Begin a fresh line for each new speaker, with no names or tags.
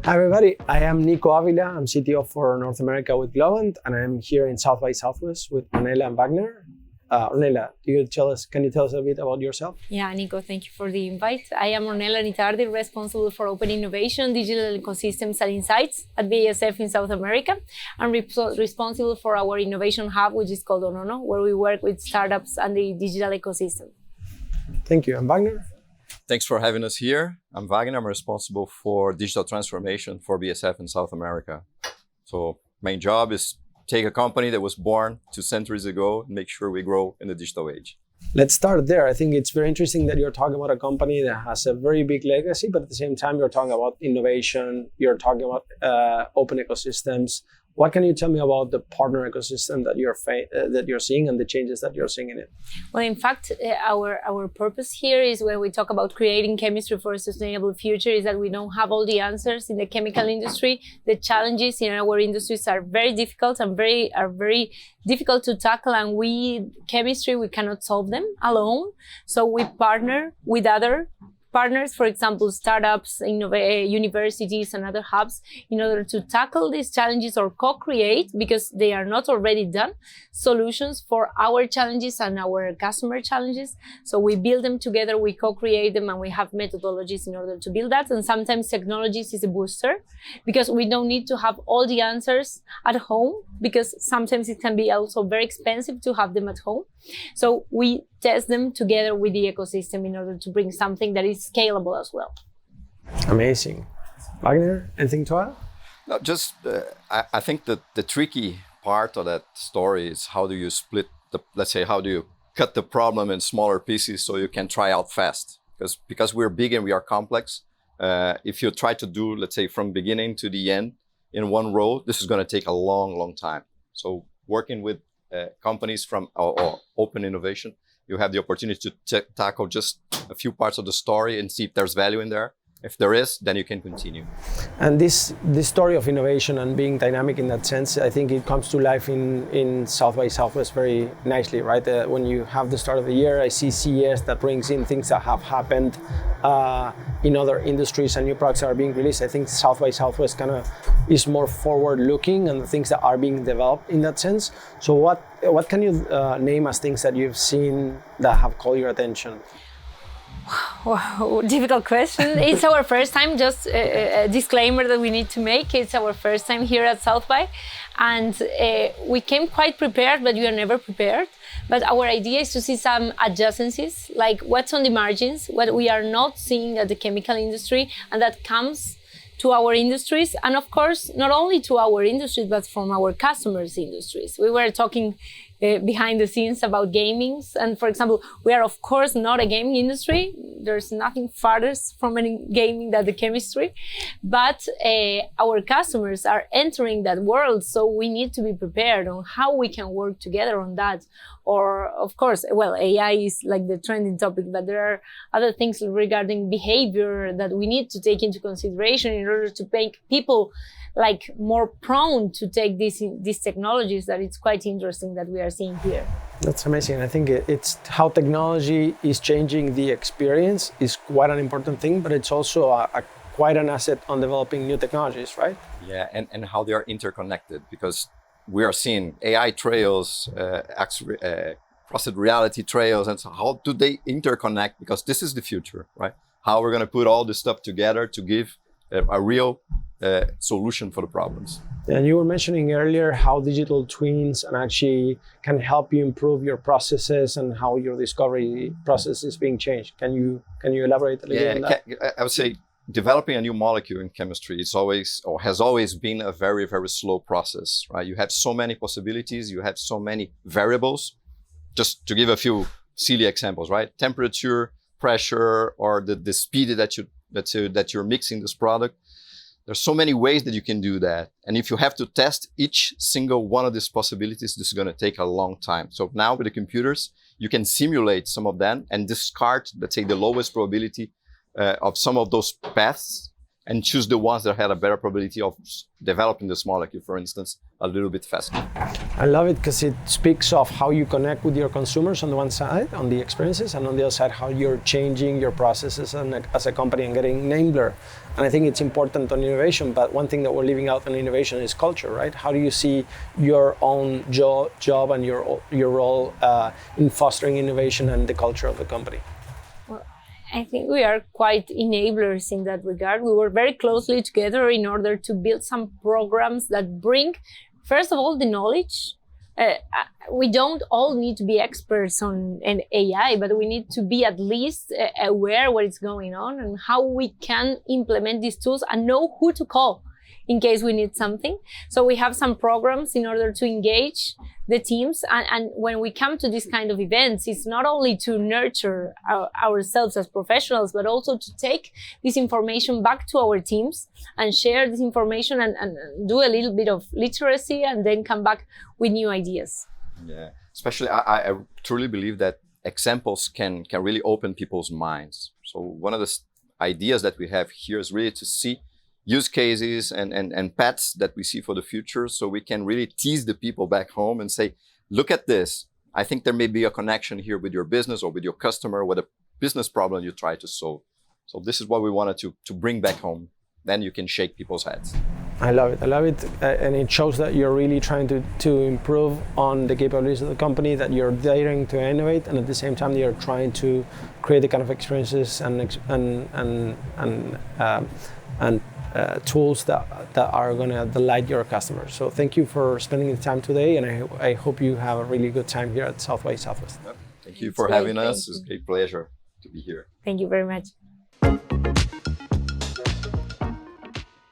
Hi everybody, I am Nico Avila. I'm CTO for North America with Globant, and I'm here in South by Southwest with Ornella and Wagner. Ornella, can you tell us a bit about yourself?
Yeah, Nico, thank you for the invite. I am Ornella Nitardi, responsible for open innovation, digital ecosystems and insights at BASF in South America. I'm responsible for our innovation hub, which is called Onono, where we work with startups and the digital ecosystem.
Thank you. And Wagner?
Thanks for having us here. I'm Wagner. I'm responsible for digital transformation for BASF in South America. So main job is take a company that was born 2 centuries ago and make sure we grow in the digital age.
Let's start there. I think it's very interesting that you're talking about a company that has a very big legacy, but at the same time, you're talking about innovation, you're talking about open ecosystems. What can you tell me about the partner ecosystem that you're seeing and the changes that you're seeing in it?
Well, in fact, our purpose here is when we talk about creating chemistry for a sustainable future is that we don't have all the answers in the chemical industry. The challenges in our industries are very difficult and very difficult to tackle, and we cannot solve them alone. So we partner with other partners, for example, startups, universities, and other hubs, in order to tackle these challenges or co-create, because they are not already done, solutions for our challenges and our customer challenges. So we build them together, we co-create them, and we have methodologies in order to build that. And sometimes technologies is a booster, because we don't need to have all the answers at home, because sometimes it can be also very expensive to have them at home. So we test them together with the ecosystem in order to bring something that is scalable as well.
Amazing. Wagner, anything to add?
No, just I think that the tricky part of that story is how do you split how do you cut the problem in smaller pieces so you can try out fast? Because we're big and we are complex. If you try to do, let's say, from beginning to the end in one row, this is going to take a long time. So working with companies from or open innovation, you have the opportunity to tackle just a few parts of the story and see if there's value in there. If there is, then you can continue.
And this story of innovation and being dynamic in that sense, I think it comes to life in South by Southwest very nicely, right? When you have the start of the year, I see CES that brings in things that have happened in other industries and new products that are being released. I think South by Southwest kind of is more forward-looking and the things that are being developed in that sense. So what can you name as things that you've seen that have caught your attention?
Wow, difficult question. It's our first time, just a disclaimer that we need to make. It's our first time here at South by, and we came quite prepared, but we are never prepared. But our idea is to see some adjacencies, like what's on the margins, what we are not seeing at the chemical industry, and that comes to our industries, and of course, not only to our industries, but from our customers' industries. We were talking behind the scenes about gamings, and for example, we are of course not a gaming industry. There's nothing farthest from any gaming than the chemistry, but our customers are entering that world, so we need to be prepared on how we can work together on that. Or of course, well, AI is like the trending topic, but there are other things regarding behavior that we need to take into consideration in order to make people like more prone to take these technologies. That it's quite interesting that we are seeing here.
That's amazing. I think it's how technology is changing the experience is quite an important thing, but it's also quite an asset on developing new technologies, right?
Yeah, and how they are interconnected, because we are seeing AI trails, crossed reality trails, and so how do they interconnect? Because this is the future, right? How we're going to put all this stuff together to give a real solution for the problems.
And you were mentioning earlier how digital twins and actually can help you improve your processes and how your discovery process is being changed. Can you elaborate a little bit on that?
I would say developing a new molecule in chemistry is always, or has always been, a very, very slow process, right? You have so many possibilities, you have so many variables. Just to give a few silly examples, right? Temperature, pressure, or the speed that you're mixing this product. There's so many ways that you can do that. And if you have to test each single one of these possibilities, this is going to take a long time. So now with the computers, you can simulate some of them and discard, let's say, the lowest probability of some of those paths and choose the ones that had a better probability of developing this molecule, for instance, a little bit faster.
I love it because it speaks of how you connect with your consumers on the one side, on the experiences, and on the other side, how you're changing your processes as a company and getting enabler. And I think it's important on innovation, but one thing that we're leaving out on innovation is culture, right? How do you see your own job and your role in fostering innovation and the culture of the company?
I think we are quite enablers in that regard. We work very closely together in order to build some programs that bring, first of all, the knowledge. We don't all need to be experts on an AI, but we need to be at least aware what is going on and how we can implement these tools and know who to call in case we need something. So we have some programs in order to engage the teams. And when we come to this kind of events, it's not only to nurture ourselves as professionals, but also to take this information back to our teams and share this information and do a little bit of literacy and then come back with new ideas.
Yeah, especially I truly believe that examples can really open people's minds. So one of the ideas that we have here is really to see use cases and paths that we see for the future, so we can really tease the people back home and say, look at this. I think there may be a connection here with your business or with your customer, with a business problem you try to solve. So this is what we wanted to bring back home. Then you can shake people's heads.
I love it. And it shows that you're really trying to improve on the capabilities of the company, that you're daring to innovate, and at the same time you're trying to create the kind of experiences and tools that are going to delight your customers. So thank you for spending the time today, and I hope you have a really good time here at South by Southwest.
Thank you for having us. It's a great pleasure to be here.
Thank you very much.